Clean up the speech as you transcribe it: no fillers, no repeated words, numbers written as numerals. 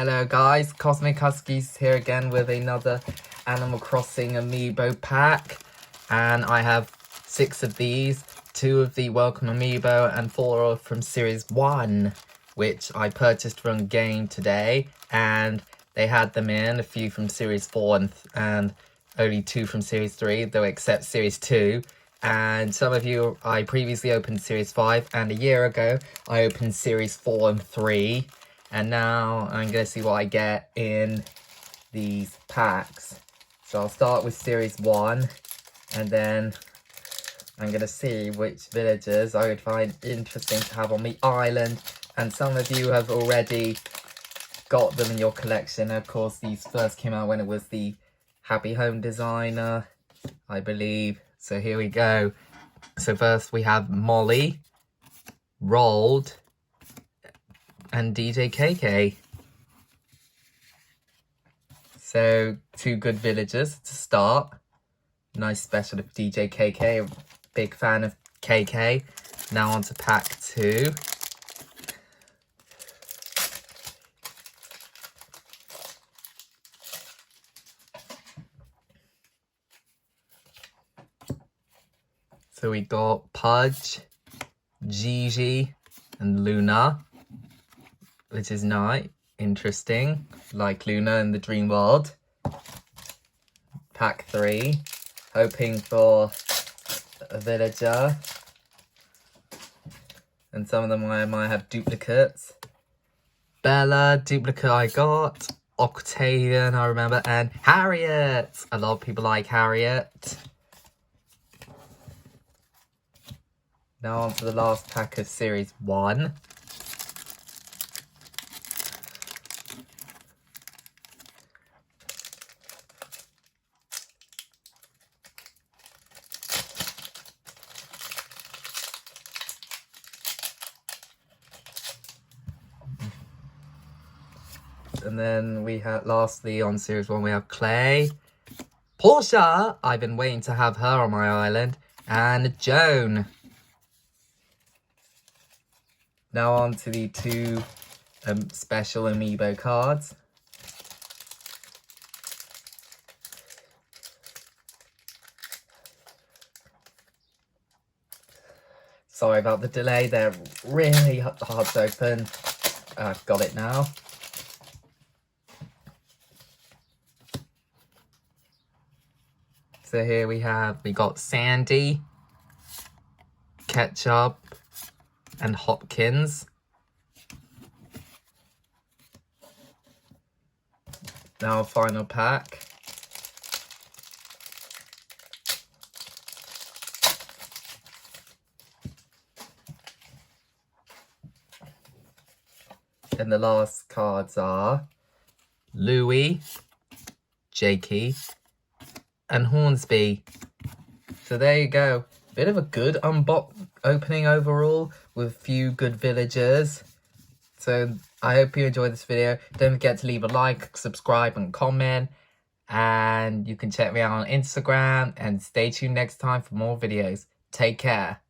Hello guys, Cosmic Huskies here again with another Animal Crossing amiibo pack. And I have 6 of these, 2 of the Welcome amiibo and 4 are from Series 1, which I purchased from Game today. And they had them in, a few from Series 4 and only 2 from Series 3, though except Series 2. And some of you, I previously opened Series 5, and a year ago I opened Series 4 and 3. And now I'm going to see what I get in these packs. So I'll start with Series 1, and then I'm going to see which villagers I would find interesting to have on the island. And some of you have already got them in your collection. Of course, these first came out when it was the Happy Home Designer, I believe. So here we go. So first we have Molly, Rolled, and DJ KK. So 2 good villagers to start. Nice special of DJ KK. Big fan of KK. Now on to pack 2. So we got Pudge, Gigi, and Luna, which is nice, interesting, like Luna in the Dream World. Pack 3, hoping for a villager, and some of them I might have duplicates. Bella, duplicate I got, Octavian I remember, and Harriet. A lot of people like Harriet. Now on to the last pack of Series 1. And then we have, lastly on Series 1, we have Clay, Portia, I've been waiting to have her on my island, and Joan. Now on to the 2 special amiibo cards. Sorry about the delay, they're really hard to open. I've got it now. So here we got Sandy, Ketchup, and Hopkins. Now final pack. And the last cards are Louie, Jakey, and Hornsby. So there you go. Bit of a good opening overall with a few good villagers. So I hope you enjoyed this video. Don't forget to leave a like, subscribe, and comment. And you can check me out on Instagram. And stay tuned next time for more videos. Take care.